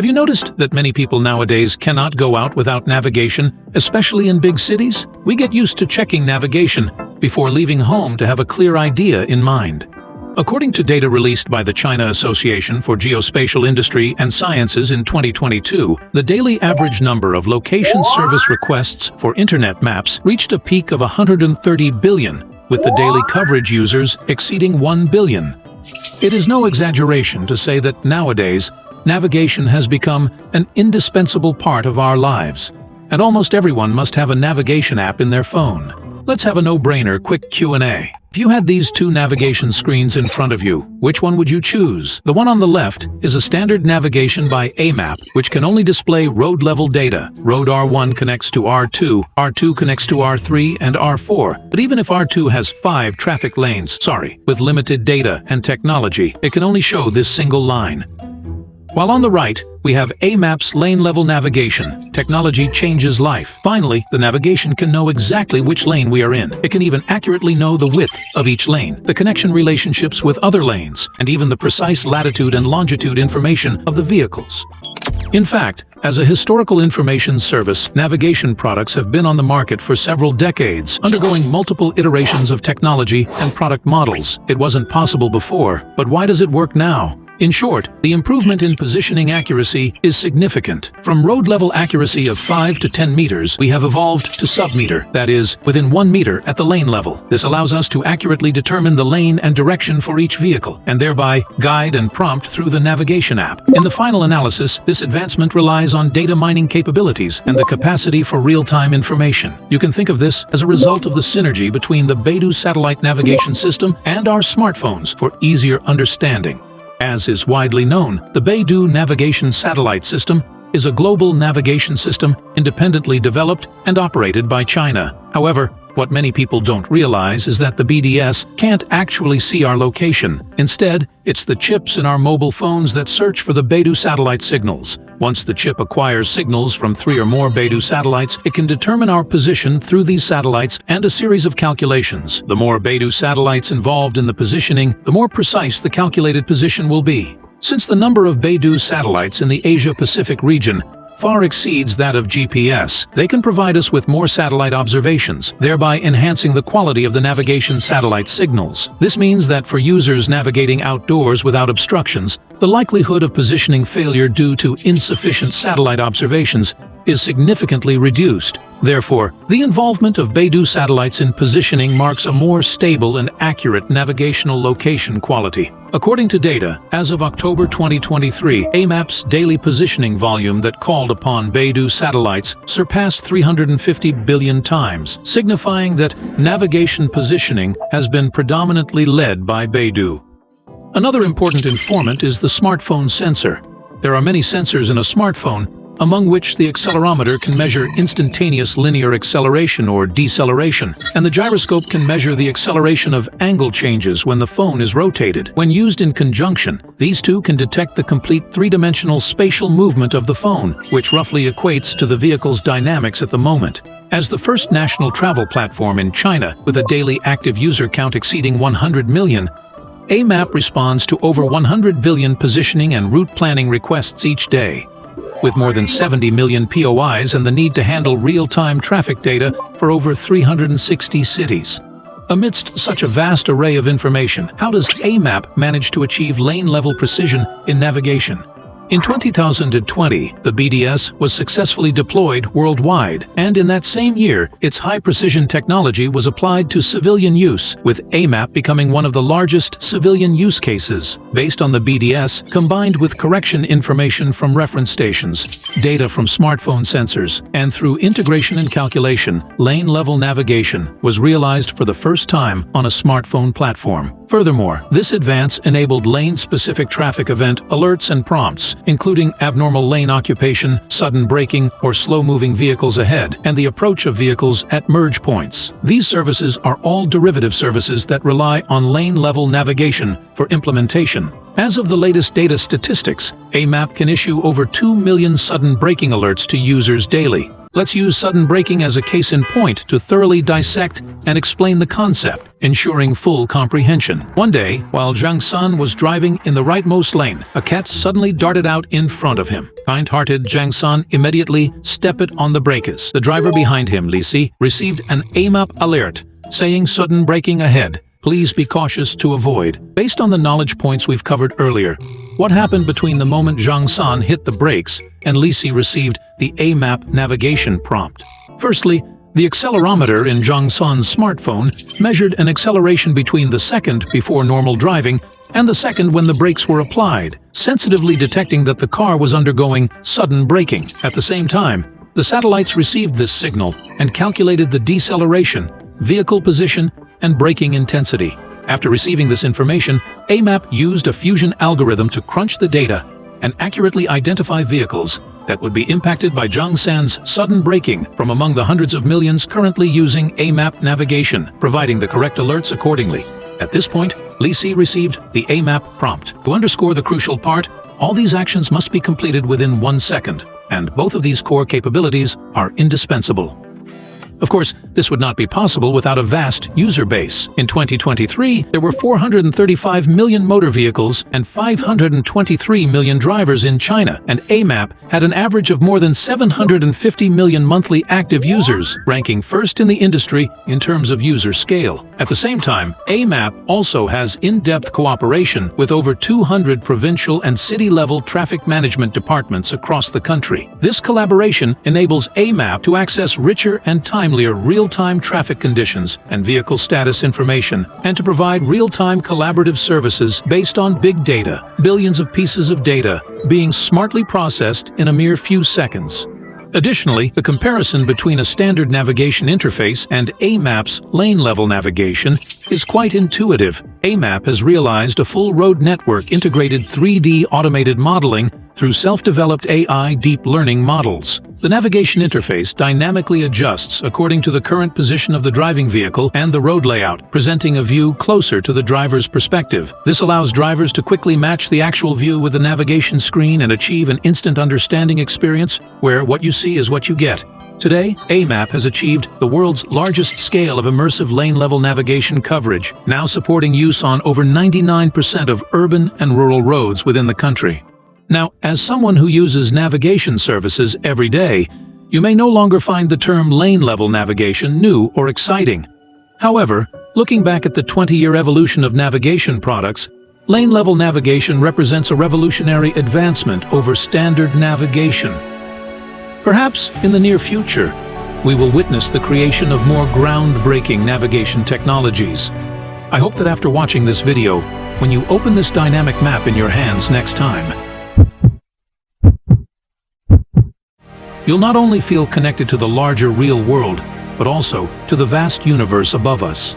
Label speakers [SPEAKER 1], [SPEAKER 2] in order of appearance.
[SPEAKER 1] Have you noticed that many people nowadays cannot go out without navigation, especially in big cities? We get used to checking navigation before leaving home to have a clear idea in mind. According to data released by the China Association for Geospatial Industry and Sciences in 2022, the daily average number of location service requests for internet maps reached a peak of 130 billion, with the daily coverage users exceeding 1 billion. It is no exaggeration to say that nowadays, navigation has become an indispensable part of our lives, and almost everyone must have a navigation app in their phone. Let's have a no-brainer quick Q&A. If you had these two navigation screens in front of you, which one would you choose? The one on the left is a standard navigation by Amap, which can only display road-level data. Road R1 connects to R2, R2 connects to R3 and R4. But even if R2 has 5 traffic lanes, with limited data and technology, it can only show this single line. While on the right, we have Amap's lane-level navigation. Technology changes life. Finally, the navigation can know exactly which lane we are in. It can even accurately know the width of each lane, the connection relationships with other lanes, and even the precise latitude and longitude information of the vehicles. In fact, as a historical information service, navigation products have been on the market for several decades, undergoing multiple iterations of technology and product models. It wasn't possible before, but why does it work now? In short, the improvement in positioning accuracy is significant. From road-level accuracy of 5 to 10 meters, we have evolved to sub-meter, that is, within 1 meter at the lane level. This allows us to accurately determine the lane and direction for each vehicle, and thereby guide and prompt through the navigation app. In the final analysis, this advancement relies on data mining capabilities and the capacity for real-time information. You can think of this as a result of the synergy between the Beidou satellite navigation system and our smartphones for easier understanding. As is widely known, the Beidou navigation satellite system is a global navigation system independently developed and operated by China. However, what many people don't realize is that the BDS can't actually see our location. Instead, it's the chips in our mobile phones that search for the Beidou satellite signals. Once the chip acquires signals from 3 or more Beidou satellites, it can determine our position through these satellites and a series of calculations. The more Beidou satellites involved in the positioning, the more precise the calculated position will be. Since the number of Beidou satellites in the Asia-Pacific region far exceeds that of GPS, they can provide us with more satellite observations, thereby enhancing the quality of the navigation satellite signals. This means that for users navigating outdoors without obstructions, the likelihood of positioning failure due to insufficient satellite observations is significantly reduced. Therefore, the involvement of Beidou satellites in positioning marks a more stable and accurate navigational location quality. According to data, as of October 2023, Amap's daily positioning volume that called upon Beidou satellites surpassed 350 billion times, signifying that navigation positioning has been predominantly led by Beidou. Another important informant is the smartphone sensor. There are many sensors in a smartphone, among which the accelerometer can measure instantaneous linear acceleration or deceleration, and the gyroscope can measure the acceleration of angle changes when the phone is rotated. When used in conjunction, these two can detect the complete three-dimensional spatial movement of the phone, which roughly equates to the vehicle's dynamics at the moment. As the first national travel platform in China with a daily active user count exceeding 100 million, Amap responds to over 100 billion positioning and route planning requests each day. With more than 70 million POIs and the need to handle real-time traffic data for over 360 cities. Amidst such a vast array of information, how does Amap manage to achieve lane-level precision in navigation? In 2020, the BDS was successfully deployed worldwide, and in that same year, its high-precision technology was applied to civilian use, with Amap becoming one of the largest civilian use cases. Based on the BDS, combined with correction information from reference stations, data from smartphone sensors, and through integration and calculation, lane-level navigation was realized for the first time on a smartphone platform. Furthermore, this advance enabled lane-specific traffic event alerts and prompts, including abnormal lane occupation, sudden braking, or slow-moving vehicles ahead, and the approach of vehicles at merge points. These services are all derivative services that rely on lane-level navigation for implementation. As of the latest data statistics, Amap can issue over 2 million sudden braking alerts to users daily. Let's use sudden braking as a case in point to thoroughly dissect and explain the concept, ensuring full comprehension. One day, while Zhang San was driving in the rightmost lane, a cat suddenly darted out in front of him. Kind-hearted Zhang San immediately stepped on the brakes. The driver behind him, Lisi, received an Amap alert, saying sudden braking ahead. Please be cautious to avoid. Based on the knowledge points we've covered earlier, what happened between the moment Zhang San hit the brakes and Lisi received the Amap navigation prompt? Firstly, the accelerometer in Zhang San's smartphone measured an acceleration between the second before normal driving and the second when the brakes were applied, sensitively detecting that the car was undergoing sudden braking. At the same time, the satellites received this signal and calculated the deceleration, vehicle position, and braking intensity. After receiving this information, Amap used a fusion algorithm to crunch the data and accurately identify vehicles that would be impacted by Zhang San's sudden braking from among the hundreds of millions currently using Amap navigation, providing the correct alerts accordingly. At this point, Lisi received the Amap prompt. To underscore the crucial part, all these actions must be completed within 1 second, and both of these core capabilities are indispensable. Of course, this would not be possible without a vast user base. In 2023, there were 435 million motor vehicles and 523 million drivers in China, and Amap had an average of more than 750 million monthly active users, ranking first in the industry in terms of user scale. At the same time, Amap also has in-depth cooperation with over 200 provincial and city-level traffic management departments across the country. This collaboration enables Amap to access richer and timelier real-time traffic conditions and vehicle status information, and to provide real-time collaborative services based on big data, billions of pieces of data being smartly processed in a mere few seconds. Additionally, the comparison between a standard navigation interface and Amap's lane-level navigation is quite intuitive. Amap has realized a full road network integrated 3D automated modeling through self-developed AI deep learning models. The navigation interface dynamically adjusts according to the current position of the driving vehicle and the road layout, presenting a view closer to the driver's perspective. This allows drivers to quickly match the actual view with the navigation screen and achieve an instant understanding experience where what you see is what you get. Today, Amap has achieved the world's largest scale of immersive lane-level navigation coverage, now supporting use on over 99% of urban and rural roads within the country. Now, as someone who uses navigation services every day, you may no longer find the term lane-level navigation new or exciting. However, looking back at the 20-year evolution of navigation products, lane-level navigation represents a revolutionary advancement over standard navigation. Perhaps, in the near future, we will witness the creation of more groundbreaking navigation technologies. I hope that after watching this video, when you open this dynamic map in your hands next time, you'll not only feel connected to the larger real world, but also to the vast universe above us.